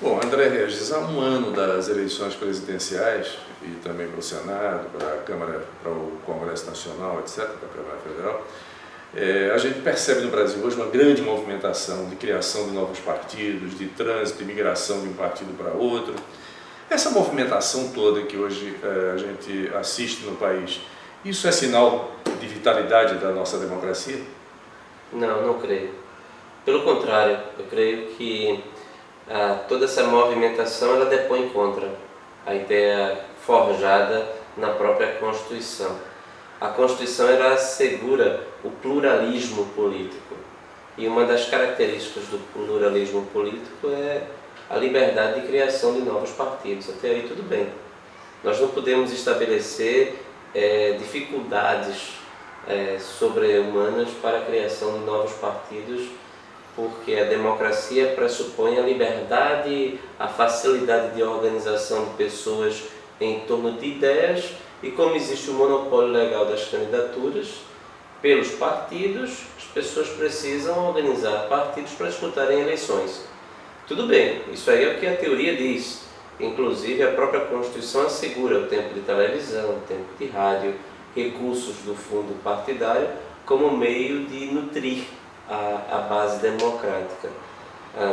Bom, André Regis, há um ano das eleições presidenciais e também para o Senado, para a Câmara, para o Congresso Nacional, etc., para a Câmara Federal, a gente percebe no Brasil hoje uma grande movimentação de criação de novos partidos, de trânsito, de migração de um partido para outro. Essa movimentação toda que hoje a gente assiste no país, isso é sinal de vitalidade da nossa democracia? Não, não creio. Pelo contrário, eu creio que toda essa movimentação ela depõe contra a ideia forjada na própria Constituição. A Constituição ela assegura o pluralismo político e uma das características do pluralismo político é a liberdade de criação de novos partidos. Até aí tudo bem. Nós não podemos estabelecer dificuldades sobre-humanas para a criação de novos partidos, porque a democracia pressupõe a liberdade, a facilidade de organização de pessoas em torno de ideias, e como existe o monopólio legal das candidaturas, pelos partidos, as pessoas precisam organizar partidos para disputarem eleições. Tudo bem, isso aí é o que a teoria diz. Inclusive a própria Constituição assegura o tempo de televisão, o tempo de rádio, recursos do fundo partidário como meio de nutrir a base democrática.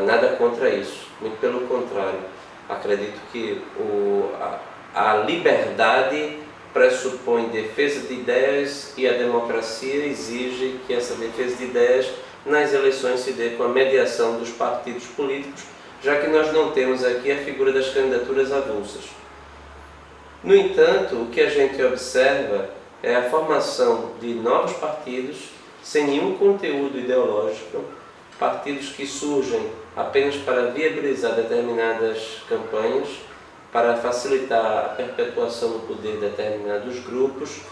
Nada contra isso, muito pelo contrário. Acredito que a liberdade pressupõe defesa de ideias e a democracia exige que essa defesa de ideias nas eleições se dê com a mediação dos partidos políticos, já que nós não temos aqui a figura das candidaturas avulsas. No entanto, o que a gente observa é a formação de novos partidos sem nenhum conteúdo ideológico, partidos que surgem apenas para viabilizar determinadas campanhas, para facilitar a perpetuação do poder de determinados grupos,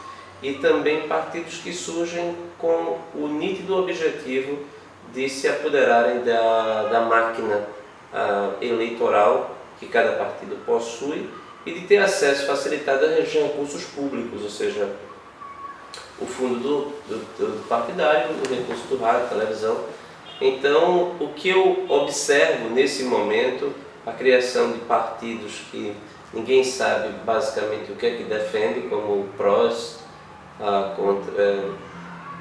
e também partidos que surgem com o nítido objetivo de se apoderarem da máquina eleitoral que cada partido possui e de ter acesso facilitado a recursos públicos, ou seja, o fundo do partidário, o recurso do rádio, televisão. Então, o que eu observo nesse momento, a criação de partidos que ninguém sabe basicamente o que é que defende, como o PROS,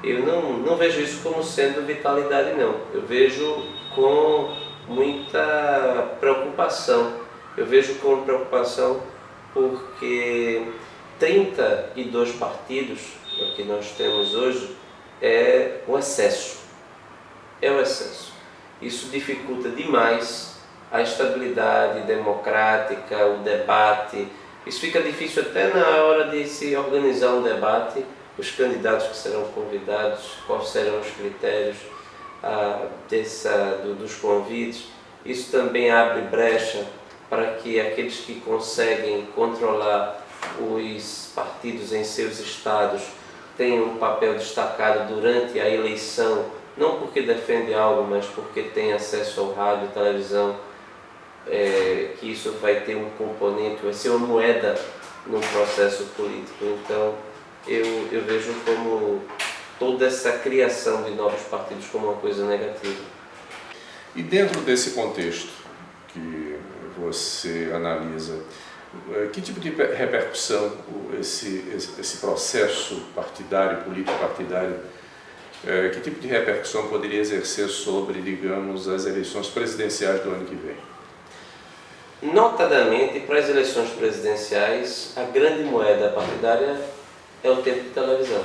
eu não vejo isso como sendo vitalidade, não. Eu vejo com muita preocupação. Eu vejo com preocupação porque 32 partidos, o que nós temos hoje, é o excesso. É o excesso. Isso dificulta demais a estabilidade democrática, o debate. Isso fica difícil até na hora de se organizar um debate, os candidatos que serão convidados, quais serão os critérios dos convites. Isso também abre brecha para que aqueles que conseguem controlar os partidos em seus estados tenham um papel destacado durante a eleição, não porque defende algo, mas porque tem acesso ao rádio e televisão, que isso vai ter um componente, vai ser uma moeda no processo político. Então eu vejo como toda essa criação de novos partidos como uma coisa negativa. E dentro desse contexto que você analisa, que tipo de repercussão esse processo partidário, político-partidário, que tipo de repercussão poderia exercer sobre, digamos, as eleições presidenciais do ano que vem? Notadamente, para as eleições presidenciais, a grande moeda partidária é o tempo de televisão.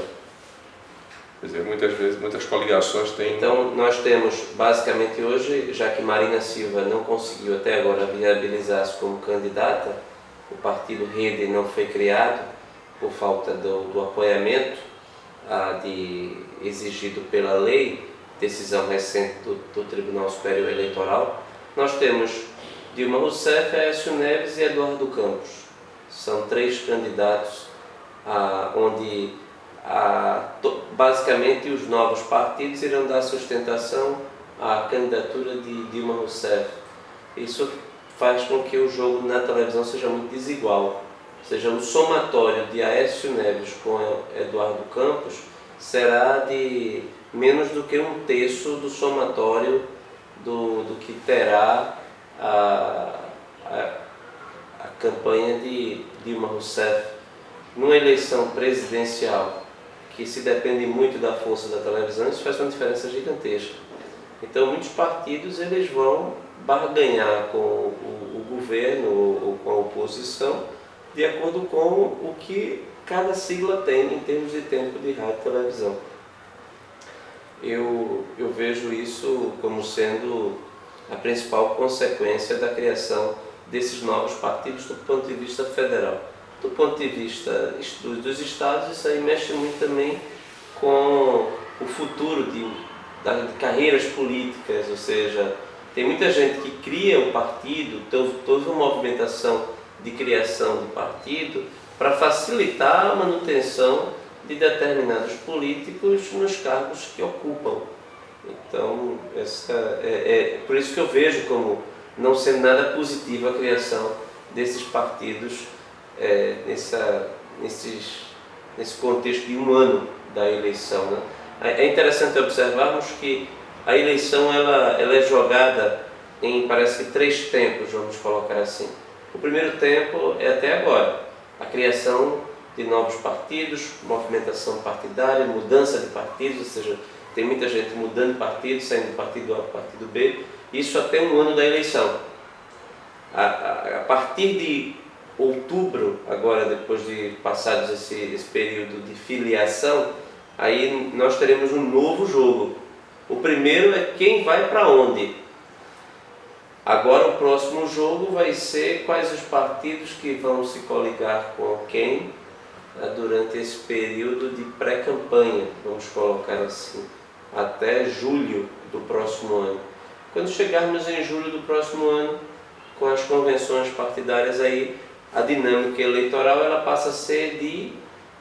Quer dizer, muitas vezes, muitas coligações têm... Então, nós temos, basicamente hoje, já que Marina Silva não conseguiu até agora viabilizar-se como candidata, o partido Rede não foi criado por falta do apoiamento exigido pela lei, decisão recente do Tribunal Superior Eleitoral. Nós temos Dilma Rousseff, Aécio Neves e Eduardo Campos. São 3 candidatos onde basicamente os novos partidos irão dar sustentação à candidatura de Dilma Rousseff. Isso faz com que o jogo na televisão seja muito desigual. Ou seja, o somatório de Aécio Neves com Eduardo Campos será de menos do que 1/3 do somatório do que terá campanha de Dilma Rousseff. Numa eleição presidencial que se depende muito da força da televisão, isso faz uma diferença gigantesca. Então muitos partidos eles vão barganhar com o governo ou com a oposição de acordo com o que cada sigla tem em termos de tempo de rádio e televisão. Eu vejo isso como sendo a principal consequência da criação desses novos partidos do ponto de vista federal. Do ponto de vista dos estados, isso aí mexe muito também com o futuro de carreiras políticas, ou seja, tem muita gente que cria um partido, toda uma movimentação de criação de partido para facilitar a manutenção de determinados políticos nos cargos que ocupam. Então, por isso que eu vejo como não sendo nada positivo a criação desses partidos nesse contexto de um ano da eleição, né? É interessante observarmos que a eleição ela é jogada em, parece que, 3 tempos, vamos colocar assim. O primeiro tempo é até agora, a criação de novos partidos, movimentação partidária, mudança de partidos, ou seja, tem muita gente mudando de partido, saindo do partido A para o partido B, isso até um ano da eleição. A partir de outubro, agora depois de passados esse período de filiação, aí nós teremos um novo jogo. O primeiro é quem vai para onde. Agora o próximo jogo vai ser quais os partidos que vão se coligar com quem durante esse período de pré-campanha, vamos colocar assim, até julho do próximo ano. Quando chegarmos em julho do próximo ano, com as convenções partidárias, aí a dinâmica eleitoral ela passa a ser de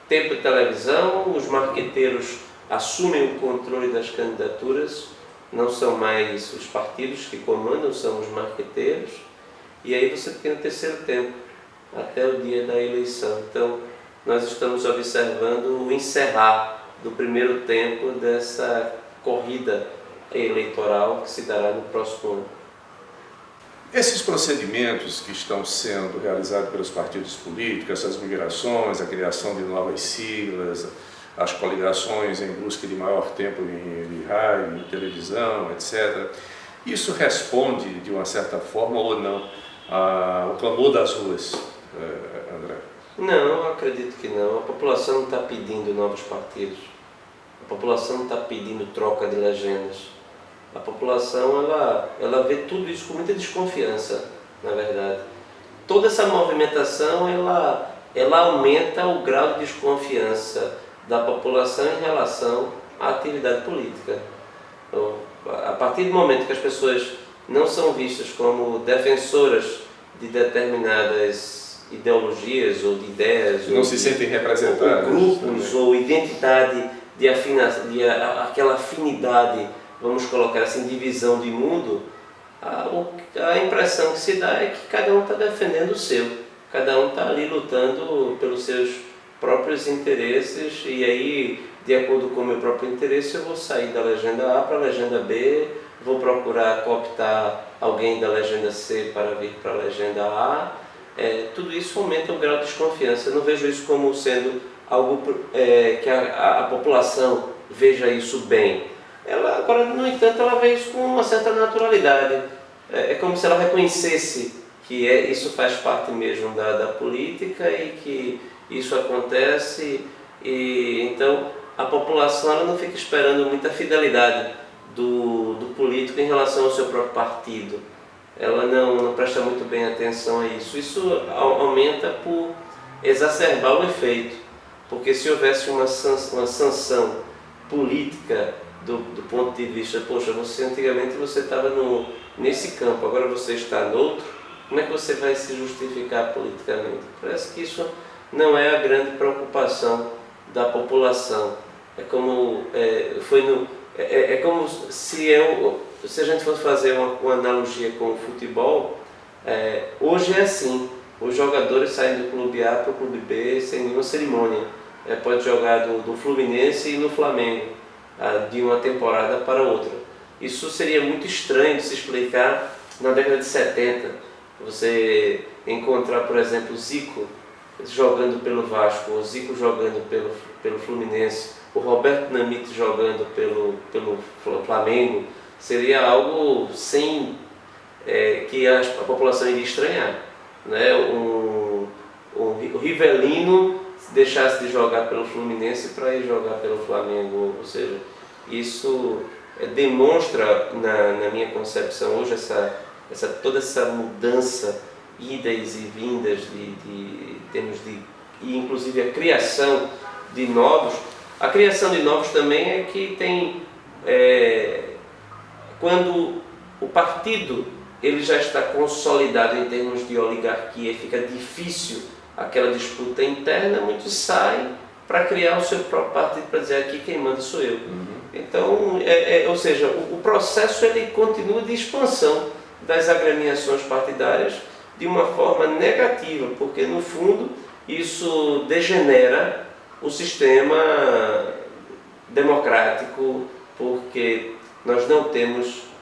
tempo de televisão, os marqueteiros assumem o controle das candidaturas, não são mais os partidos que comandam, são os marqueteiros, e aí você tem o terceiro tempo, até o dia da eleição. Então, nós estamos observando o encerrar do primeiro tempo dessa corrida eleitoral que se dará no próximo ano. Esses procedimentos que estão sendo realizados pelos partidos políticos, essas migrações, a criação de novas siglas, as coligações em busca de maior tempo em rádio, em televisão, etc. Isso responde, de uma certa forma ou não, ao clamor das ruas, André? Não, eu acredito que não. A população não está pedindo novos partidos. A população não está pedindo troca de legendas. A população ela vê tudo isso com muita desconfiança, na verdade. Toda essa movimentação ela aumenta o grau de desconfiança da população em relação à atividade política. Então, a partir do momento que as pessoas não são vistas como defensoras de determinadas ideologias ou de ideias, não se sentem representadas, ou grupos, ou identidade aquela afinidade, vamos colocar assim, divisão de mundo, a impressão que se dá é que cada um está defendendo o seu, cada um está ali lutando pelos seus próprios interesses, e aí, de acordo com o meu próprio interesse, eu vou sair da legenda A para a legenda B, vou procurar cooptar alguém da legenda C para vir para a legenda A. Tudo isso aumenta o grau de desconfiança. Eu não vejo isso como sendo algo que a população veja isso bem. Agora, no entanto, ela vê isso com uma certa naturalidade. É como se ela reconhecesse que isso faz parte mesmo da política e que isso acontece. E então a população ela não fica esperando muita fidelidade do político em relação ao seu próprio partido. Ela não presta muito bem atenção a isso. Isso aumenta por exacerbar o efeito, porque se houvesse uma sanção política do ponto de vista, poxa, antigamente você estava nesse campo, agora você está no outro, como é que você vai se justificar politicamente? Parece que isso não é a grande preocupação da população. É como se a gente fosse fazer uma analogia com o futebol, hoje é assim, os jogadores saem do clube A para o clube B sem nenhuma cerimônia. Pode jogar do Fluminense e no Flamengo, de uma temporada para outra. Isso seria muito estranho de se explicar na década de 70. Você encontrar, por exemplo, o Zico jogando pelo Vasco, o Zico jogando pelo Fluminense, o Roberto Dinamite jogando pelo Flamengo, seria algo sem que a população iria estranhar, né? O Rivelino deixasse de jogar pelo Fluminense para ir jogar pelo Flamengo, ou seja, isso demonstra na minha concepção hoje toda essa mudança, idas e vindas de termos e inclusive a criação de novos. A criação de novos também é que tem quando o partido ele já está consolidado em termos de oligarquia e fica difícil aquela disputa interna, muitos saem para criar o seu próprio partido, para dizer aqui quem manda sou eu. Então, ou seja, o processo ele continua de expansão das agremiações partidárias de uma forma negativa, porque no fundo isso degenera o sistema democrático, porque nós não temos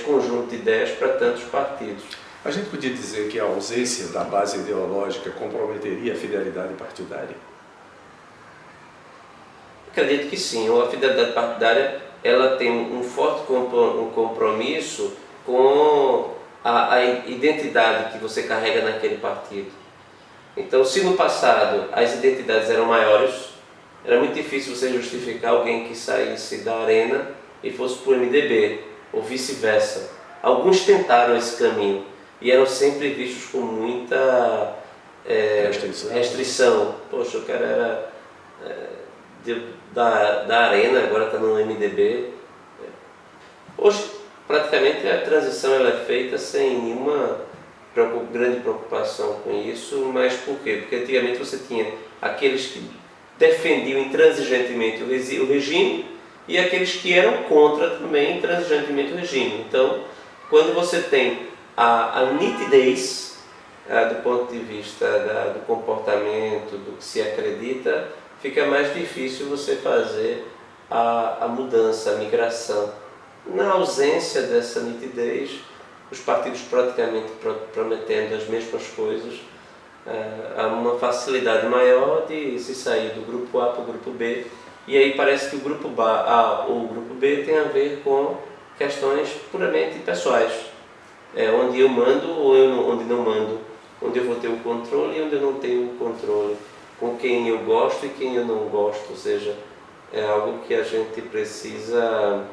conjunto de ideias para tantos partidos. A gente podia dizer que a ausência da base ideológica comprometeria a fidelidade partidária? Acredito que sim. A fidelidade partidária ela tem um forte compromisso com a identidade que você carrega naquele partido. Então, se no passado as identidades eram maiores, era muito difícil você justificar alguém que saísse da Arena e fosse para o MDB, ou vice-versa. Alguns tentaram esse caminho e eram sempre vistos com muita restrição. Poxa, o cara era da Arena, agora está no MDB. Hoje, praticamente, a transição ela é feita sem nenhuma grande preocupação com isso, mas por quê? Porque antigamente você tinha aqueles que defendiam intransigentemente o regime e aqueles que eram contra também intransigentemente o regime. Então, quando você tem a nitidez do ponto de vista do comportamento, do que se acredita, fica mais difícil você fazer a mudança, a migração. Na ausência dessa nitidez, os partidos praticamente prometendo as mesmas coisas, há uma facilidade maior de se sair do grupo A para o grupo B, e aí parece que o grupo A ou o grupo B tem a ver com questões puramente pessoais, onde eu mando ou onde não mando, onde eu vou ter o controle e onde eu não tenho o controle, com quem eu gosto e quem eu não gosto, ou seja, é algo que a gente precisa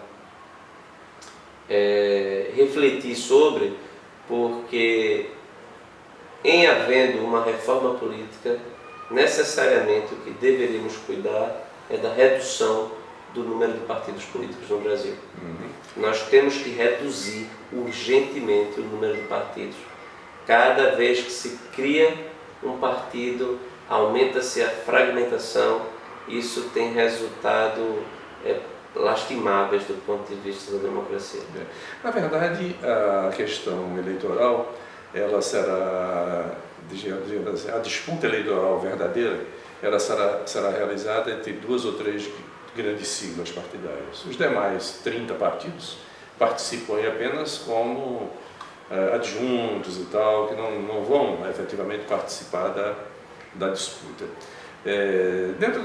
refletir sobre, porque em havendo uma reforma política, necessariamente o que deveríamos cuidar é da redução do número de partidos políticos no Brasil. Nós temos que reduzir urgentemente o número de partidos. Cada vez que se cria um partido, aumenta-se a fragmentação, isso tem resultado lastimáveis do ponto de vista da democracia. Na verdade, a questão eleitoral, ela será, digamos assim, a disputa eleitoral verdadeira, ela será realizada entre 2 ou 3 grandes siglas partidárias. Os demais 30 partidos participam apenas como adjuntos e tal, que não vão efetivamente participar da disputa. Dentro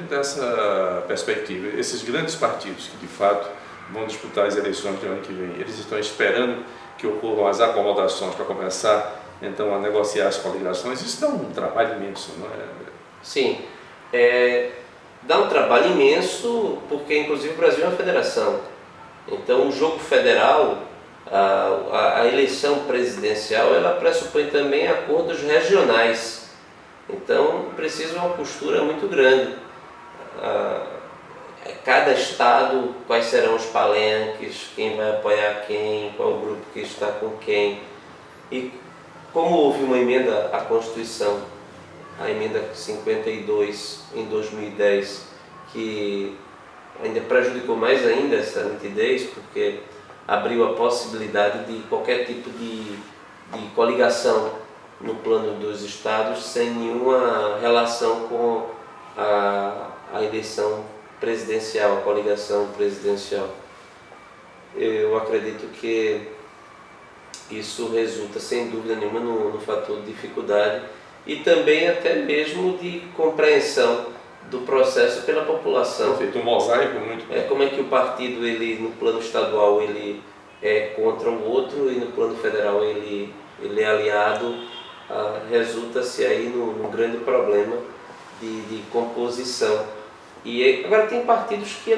dessa perspectiva, esses grandes partidos que de fato vão disputar as eleições do ano que vem, eles estão esperando que ocorram as acomodações para começar então a negociar as coligações. Isso dá um trabalho imenso, não é? Sim, dá um trabalho imenso, porque inclusive o Brasil é uma federação. Então o jogo federal, a eleição presidencial, ela pressupõe também acordos regionais. Então precisa uma postura muito grande. Cada estado, quais serão os palanques, quem vai apoiar quem, qual o grupo que está com quem. E como houve uma emenda à Constituição, a emenda 52 em 2010, que ainda prejudicou mais ainda essa nitidez, porque abriu a possibilidade de qualquer tipo de coligação no plano dos estados sem nenhuma relação com a eleição presidencial, a coligação presidencial. Eu acredito que Isso resulta, sem dúvida nenhuma, no fator de dificuldade e também até mesmo de compreensão do processo pela população. Feito um mosaico muito. Como é que o partido, ele, no plano estadual, ele é contra o outro e no plano federal ele é aliado, resulta-se aí num grande problema de composição. E agora tem partidos que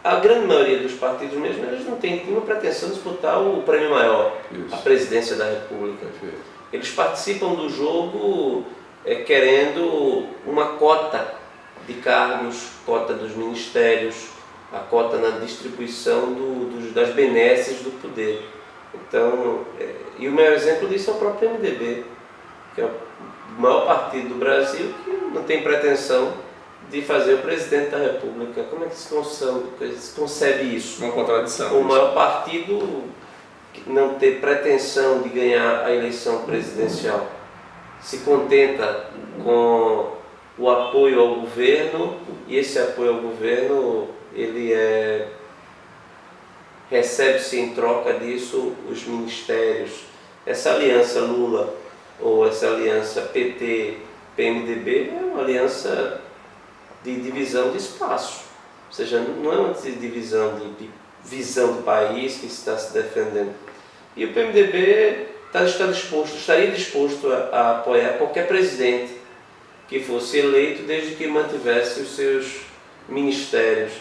a grande maioria dos partidos mesmo, eles não têm nenhuma pretensão de disputar o prêmio maior, a presidência da República. Eles participam do jogo querendo uma cota de cargos, cota dos ministérios, a cota na distribuição das benesses do poder. Então, e o maior exemplo disso é o próprio PMDB, que é o maior partido do Brasil, que não tem pretensão de fazer o presidente da República. Como é que se concebe isso? Uma contradição. O maior partido não ter pretensão de ganhar a eleição presidencial, se contenta com o apoio ao governo, e esse apoio ao governo ele recebe-se em troca disso os ministérios. Essa aliança Lula ou essa aliança PT-PMDB é uma aliança de divisão de espaço, ou seja, não é uma divisão de visão do país que está se defendendo. E o PMDB estaria disposto a apoiar qualquer presidente que fosse eleito, desde que mantivesse os seus ministérios.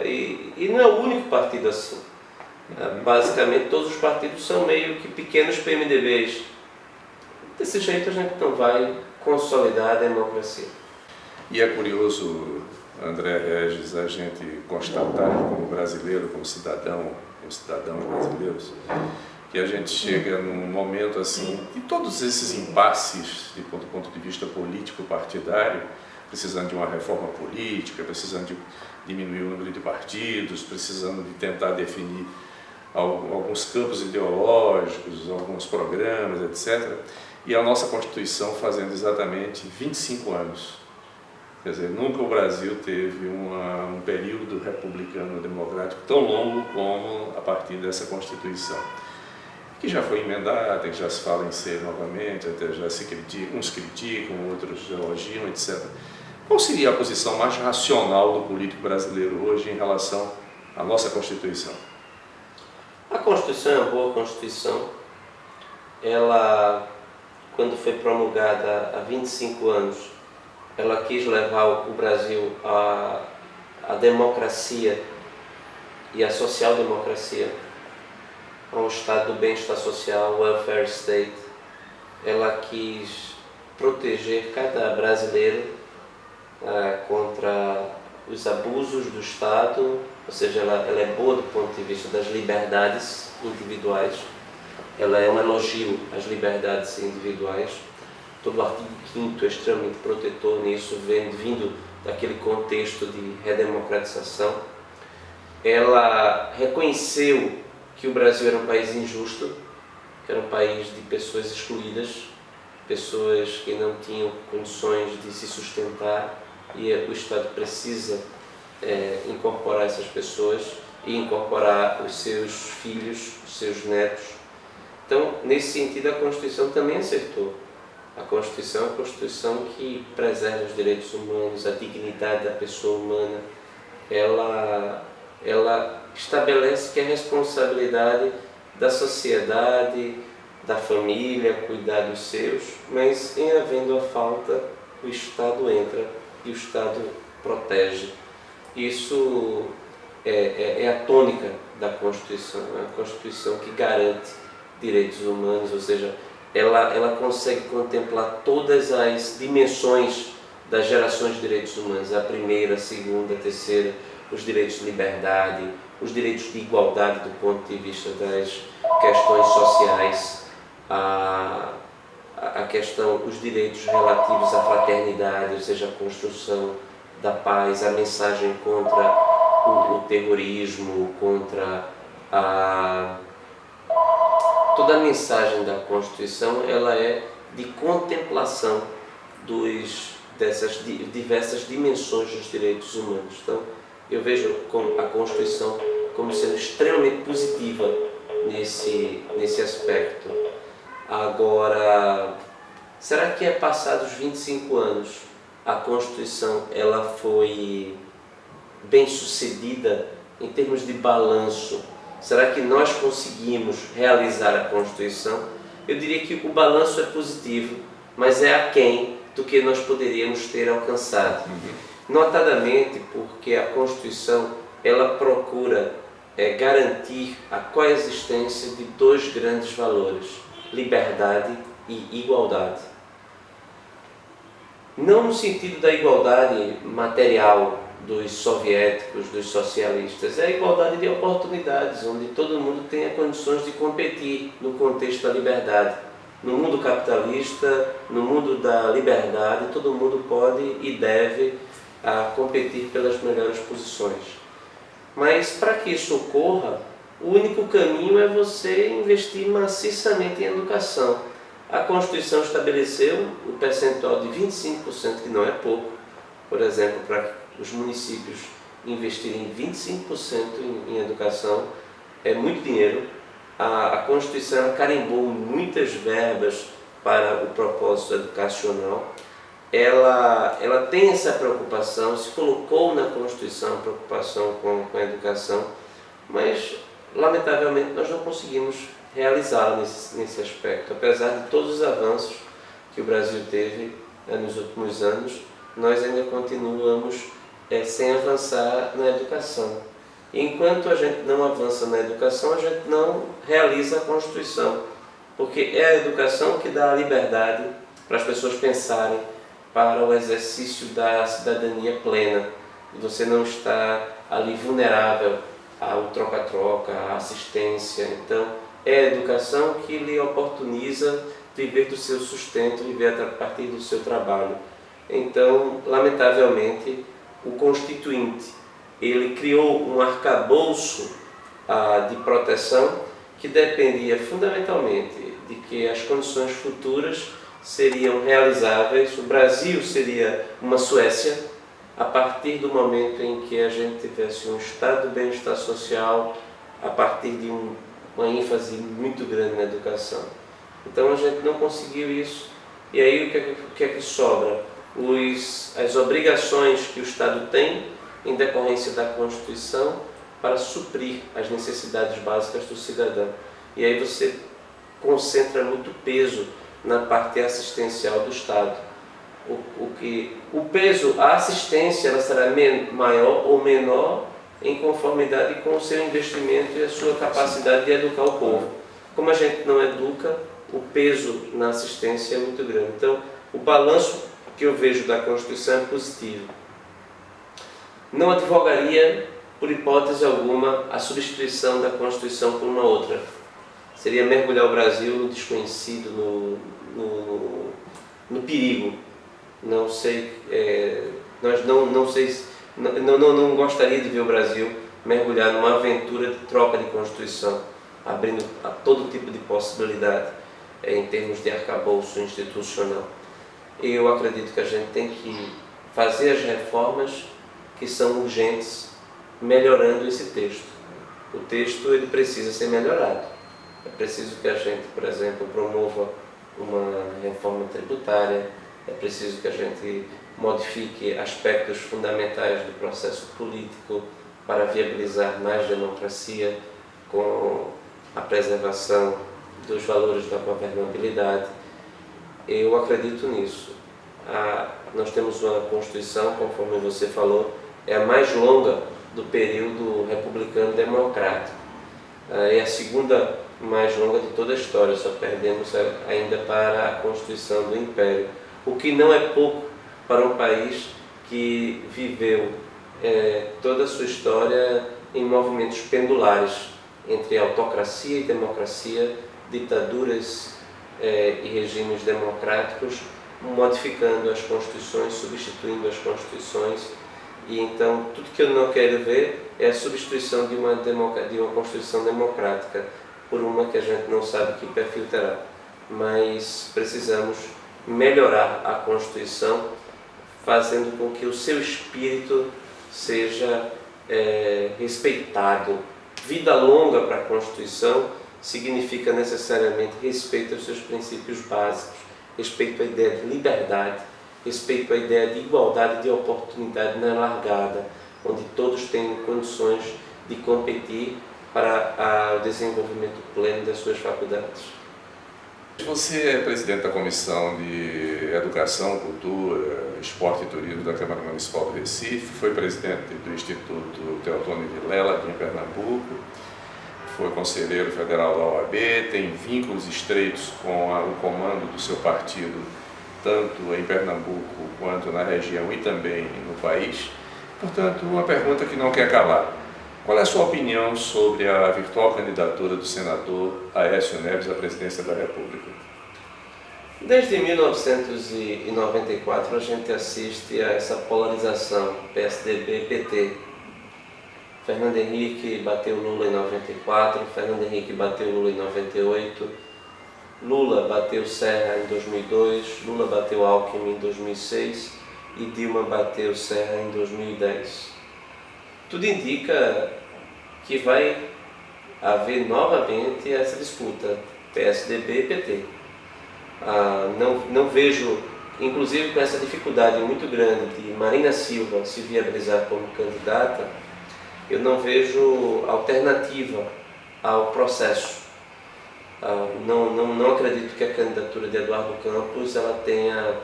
E não é o único partido assim. Basicamente, todos os partidos são meio que pequenos PMDBs. Desse jeito, a gente não vai consolidar a democracia. E é curioso, André Regis, a gente constatar como brasileiro, como cidadãos brasileiros, que a gente chega num momento assim, de todos esses impasses do ponto de vista político partidário, precisando de uma reforma política, precisando de diminuir o número de partidos, precisando de tentar definir alguns campos ideológicos, alguns programas, etc. E a nossa Constituição fazendo exatamente 25 anos. Quer dizer, nunca o Brasil teve um período republicano democrático tão longo como a partir dessa Constituição, que já foi emendada, que já se fala em ser novamente, até já se critica, uns criticam, outros elogiam, etc. Qual seria a posição mais racional do político brasileiro hoje em relação à nossa Constituição? A Constituição é uma boa Constituição. Ela, quando foi promulgada há 25 anos, ela quis levar o Brasil à democracia e à social-democracia, a um estado do bem-estar social, welfare state. Ela quis proteger cada brasileiro contra os abusos do Estado, ou seja, ela é boa do ponto de vista das liberdades individuais, ela é um elogio às liberdades individuais. Todo o artigo 5º é extremamente protetor nisso, vindo daquele contexto de redemocratização. Ela reconheceu que o Brasil era um país injusto, que era um país de pessoas excluídas, pessoas que não tinham condições de se sustentar, e o Estado precisa incorporar essas pessoas e incorporar os seus filhos, os seus netos. Então, nesse sentido, a Constituição também acertou. A Constituição é uma Constituição que preserva os direitos humanos, a dignidade da pessoa humana. Ela estabelece que é responsabilidade da sociedade, da família, cuidar dos seus, mas em havendo a falta, o Estado entra e o Estado protege. Isso é a tônica da Constituição, é a Constituição que garante direitos humanos, ou seja, ela consegue contemplar todas as dimensões das gerações de direitos humanos, a primeira, a segunda, a terceira, os direitos de liberdade, os direitos de igualdade do ponto de vista das questões sociais, a questão, os direitos relativos à fraternidade, ou seja, a construção da paz, a mensagem contra o terrorismo, contra toda a mensagem da Constituição, ela é de contemplação dessas diversas dimensões dos direitos humanos. Então, eu vejo a Constituição como sendo extremamente positiva nesse aspecto. Agora, será que passados 25 anos a Constituição ela foi bem sucedida em termos de balanço? Será que nós conseguimos realizar a Constituição? Eu diria que o balanço é positivo, mas é aquém do que nós poderíamos ter alcançado. Notadamente porque a Constituição ela procura garantir a coexistência de dois grandes valores, liberdade e igualdade. Não no sentido da igualdade material dos soviéticos, dos socialistas, é a igualdade de oportunidades, onde todo mundo tenha condições de competir no contexto da liberdade. No mundo capitalista, no mundo da liberdade, todo mundo pode e deve competir pelas melhores posições. Mas para que isso ocorra, o único caminho é você investir maciçamente em educação. A Constituição estabeleceu o percentual de 25%, que não é pouco, por exemplo, para os municípios investirem 25% em educação, é muito dinheiro. A Constituição carimbou muitas verbas para o propósito educacional. Ela tem essa preocupação, se colocou na Constituição a preocupação com a educação, mas lamentavelmente nós não conseguimos realizá-la nesse aspecto. Apesar de todos os avanços que o Brasil teve nos últimos anos, nós ainda continuamos sem avançar na educação. E enquanto a gente não avança na educação, a gente não realiza a Constituição, porque é a educação que dá a liberdade para as pessoas pensarem, para o exercício da cidadania plena. E você não está ali vulnerável ao troca-troca, à assistência. Então, é a educação que lhe oportuniza viver do seu sustento, viver a partir do seu trabalho. Então, lamentavelmente, o Constituinte, ele criou um arcabouço de proteção que dependia fundamentalmente de que as condições futuras seriam realizáveis. O Brasil seria uma Suécia a partir do momento em que a gente tivesse um estado de bem-estar social, a partir de uma ênfase muito grande na educação. Então a gente não conseguiu isso. E aí o que é que sobra? As obrigações que o Estado tem em decorrência da Constituição para suprir as necessidades básicas do cidadão. E aí você concentra muito peso na parte assistencial do Estado. O peso, a assistência, ela será maior ou menor em conformidade com o seu investimento e a sua capacidade de educar o povo. Como a gente não educa, o peso na assistência é muito grande. Então, o balanço que eu vejo da Constituição é positivo. Não advogaria, por hipótese alguma, a substituição da Constituição por uma outra. Seria mergulhar o Brasil no desconhecido, no perigo. Não sei, não gostaria de ver o Brasil mergulhar numa aventura de troca de Constituição, abrindo a todo tipo de possibilidade em termos de arcabouço institucional. Eu acredito que a gente tem que fazer as reformas que são urgentes, melhorando esse texto. O texto ele precisa ser melhorado. É preciso que a gente, por exemplo, promova uma reforma tributária, é preciso que a gente modifique aspectos fundamentais do processo político para viabilizar mais democracia com a preservação dos valores da governabilidade. Eu acredito nisso. Nós temos uma Constituição, conforme você falou, é a mais longa do período republicano-democrático. É a segunda mais longa de toda a história, só perdemos ainda para a Constituição do Império, o que não é pouco para um país que viveu toda a sua história em movimentos pendulares entre autocracia e democracia, ditaduras e regimes democráticos, modificando as constituições, substituindo as constituições. E então tudo que eu não quero ver é a substituição de uma Constituição democrática por uma que a gente não sabe que perfil terá. Mas precisamos melhorar a Constituição, fazendo com que o seu espírito seja respeitado. Vida longa para a Constituição significa necessariamente respeito aos seus princípios básicos, respeito à ideia de liberdade, respeito à ideia de igualdade de oportunidade na largada, onde todos têm condições de competir para o desenvolvimento pleno das suas faculdades. Você é presidente da Comissão de Educação, Cultura, Esporte e Turismo da Câmara Municipal do Recife, foi presidente do Instituto Teotônio Vilela, aqui em Pernambuco, foi conselheiro federal da OAB, tem vínculos estreitos com o comando do seu partido, tanto em Pernambuco quanto na região e também no país. Portanto, uma pergunta que não quer calar. Qual é a sua opinião sobre a virtual candidatura do senador Aécio Neves à presidência da República? Desde 1994 a gente assiste a essa polarização PSDB-PT. Fernando Henrique bateu Lula em 94, Fernando Henrique bateu Lula em 98, Lula bateu Serra em 2002, Lula bateu Alckmin em 2006 e Dilma bateu Serra em 2010. Tudo indica que vai haver novamente essa disputa PSDB e PT. Não vejo, inclusive com essa dificuldade muito grande de Marina Silva se viabilizar como candidata, eu não vejo alternativa ao processo. Não acredito que a candidatura de Eduardo Campos ela tenha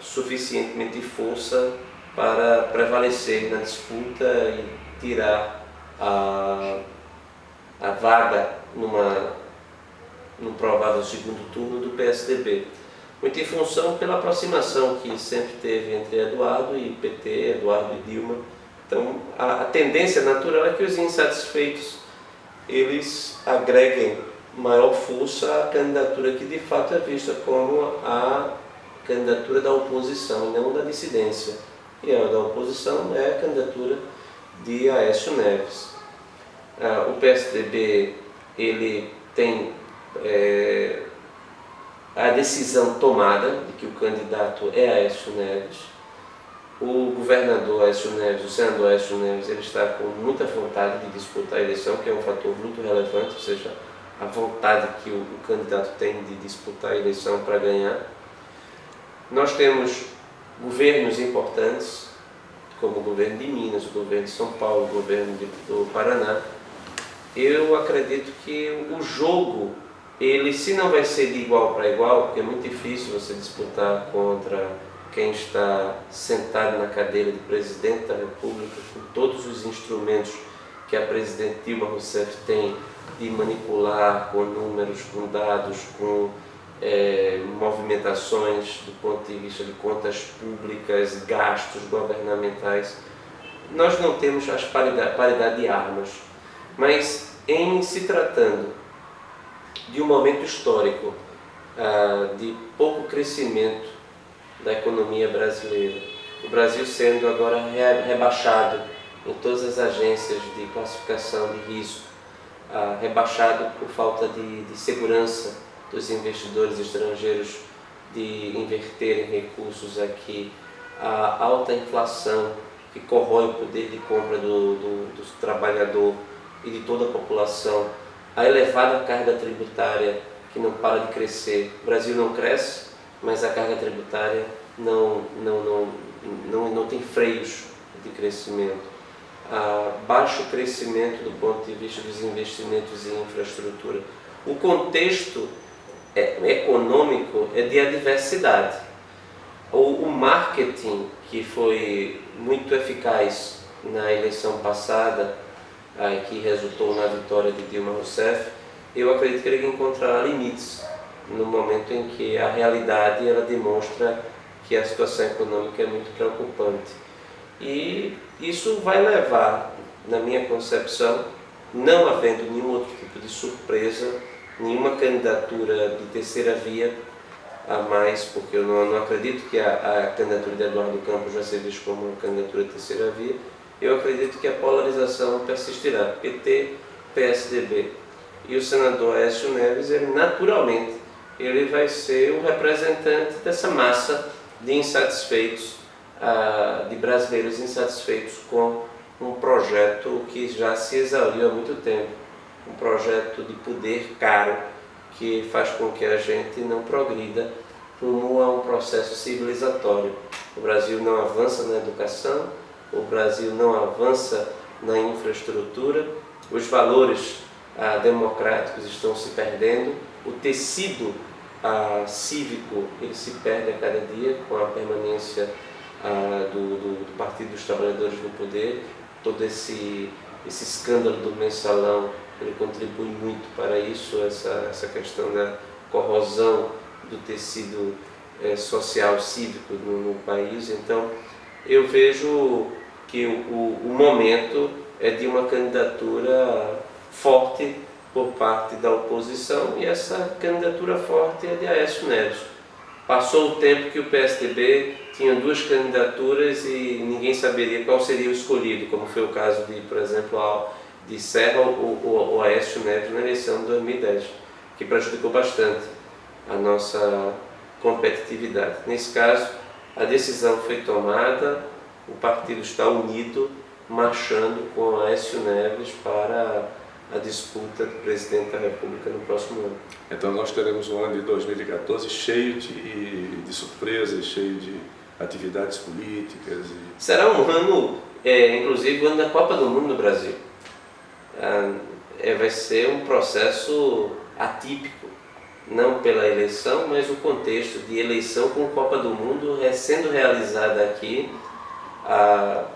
suficientemente força para prevalecer na disputa e tirar a vaga num provável segundo turno do PSDB. Muito em função pela aproximação que sempre teve entre Eduardo e PT, Eduardo e Dilma. Então, a tendência natural é que os insatisfeitos eles agreguem maior força à candidatura que de fato é vista como a candidatura da oposição e não da dissidência. E a da oposição é a candidatura de Aécio Neves. O PSDB ele tem a decisão tomada de que o candidato é Aécio Neves. O governador Aécio Neves, o senador Aécio Neves, ele está com muita vontade de disputar a eleição, que é um fator muito relevante, ou seja, a vontade que o candidato tem de disputar a eleição para ganhar. Nós temos governos importantes, como o governo de Minas, o governo de São Paulo, o governo do Paraná. Eu acredito que o jogo, ele se não vai ser de igual para igual, porque é muito difícil você disputar contra quem está sentado na cadeira de presidente da República, com todos os instrumentos que a presidente Dilma Rousseff tem de manipular com números, com dados, com movimentações do ponto de vista de contas públicas, gastos governamentais. Nós não temos a paridade de armas, mas em se tratando de um momento histórico de pouco crescimento da economia brasileira, o Brasil sendo agora rebaixado em todas as agências de classificação de risco, rebaixado por falta de segurança dos investidores estrangeiros de inverterem recursos aqui, a alta inflação que corrói o poder de compra do trabalhador e de toda a população, a elevada carga tributária que não para de crescer. O Brasil não cresce, mas a carga tributária não tem freios de crescimento. Baixo crescimento do ponto de vista dos investimentos em infraestrutura. O contexto econômico é de adversidade. O marketing, que foi muito eficaz na eleição passada, que resultou na vitória de Dilma Rousseff, eu acredito que ele encontrará limites no momento em que a realidade ela demonstra que a situação econômica é muito preocupante. E isso vai levar, na minha concepção, não havendo nenhum outro tipo de surpresa, nenhuma candidatura de terceira via a mais, porque eu não acredito que a candidatura de Eduardo Campos já seja vista como uma candidatura de terceira via. Eu acredito que a polarização persistirá, PT, PSDB. E o senador Aécio Neves, ele naturalmente, ele vai ser o representante dessa massa de insatisfeitos, de brasileiros insatisfeitos com um projeto que já se exauriu há muito tempo. um projeto de poder caro que faz com que a gente não progrida rumo a um processo civilizatório. O Brasil não avança na educação, o Brasil não avança na infraestrutura, os valores democráticos estão se perdendo, o tecido cívico ele se perde a cada dia com a permanência do Partido dos Trabalhadores no poder. Todo esse escândalo do mensalão ele contribui muito para isso, essa questão da corrosão do tecido social, cívico no país. Então, eu vejo que o momento é de uma candidatura forte por parte da oposição, e essa candidatura forte é de Aécio Neves. Passou o tempo que o PSDB tinha duas candidaturas e ninguém saberia qual seria o escolhido, como foi o caso de, por exemplo, de Serra ou Aécio Neves na eleição de 2010, que prejudicou bastante a nossa competitividade. Nesse caso, a decisão foi tomada, o partido está unido, marchando com Aécio Neves para a disputa do presidente da República no próximo ano. Então nós teremos um ano de 2014 cheio de surpresas, cheio de atividades políticas. Será um ano, inclusive, o ano da Copa do Mundo no Brasil. Vai ser um processo atípico, não pela eleição, mas o contexto de eleição com Copa do Mundo sendo realizada aqui,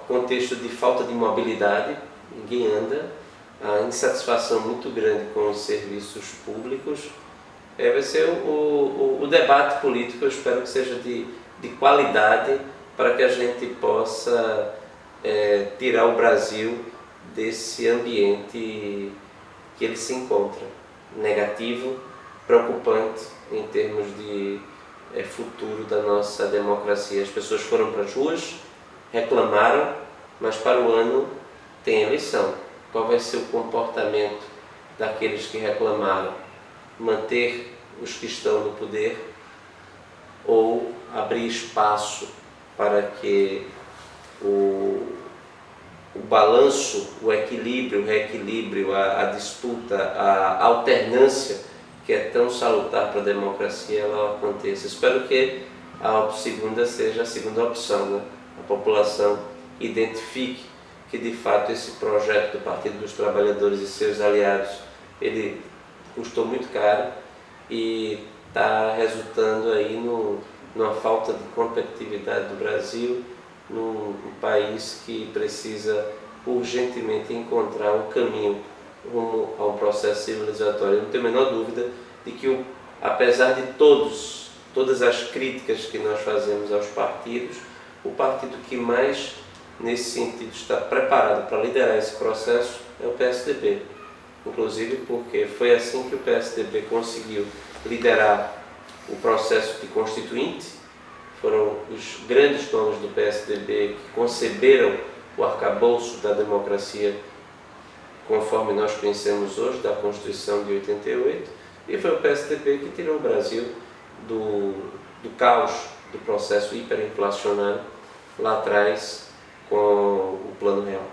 contexto de falta de mobilidade, ninguém anda, a insatisfação muito grande com os serviços públicos. Vai ser o debate político, eu espero que seja de qualidade, para que a gente possa tirar o Brasil desse ambiente que ele se encontra, negativo, preocupante em termos de futuro da nossa democracia. As pessoas foram para as ruas, reclamaram, mas para o ano tem eleição. Qual vai ser o comportamento daqueles que reclamaram? Manter os que estão no poder ou abrir espaço para que o balanço, o equilíbrio, o reequilíbrio, a disputa, a alternância que é tão salutar para a democracia, ela aconteça. Espero que a segunda seja a segunda opção, né? A população identifique que de fato esse projeto do Partido dos Trabalhadores e seus aliados, ele custou muito caro e está resultando aí numa falta de competitividade do Brasil, num país que precisa urgentemente encontrar um caminho rumo a um processo civilizatório. Eu não tenho a menor dúvida de que, apesar de todas as críticas que nós fazemos aos partidos, o partido que mais nesse sentido está preparado para liderar esse processo é o PSDB, inclusive porque foi assim que o PSDB conseguiu liderar o processo de constituinte. Foram os grandes nomes do PSDB que conceberam o arcabouço da democracia conforme nós conhecemos hoje, da Constituição de 88, e foi o PSDB que tirou o Brasil do caos do processo hiperinflacionário lá atrás, com o Plano Real.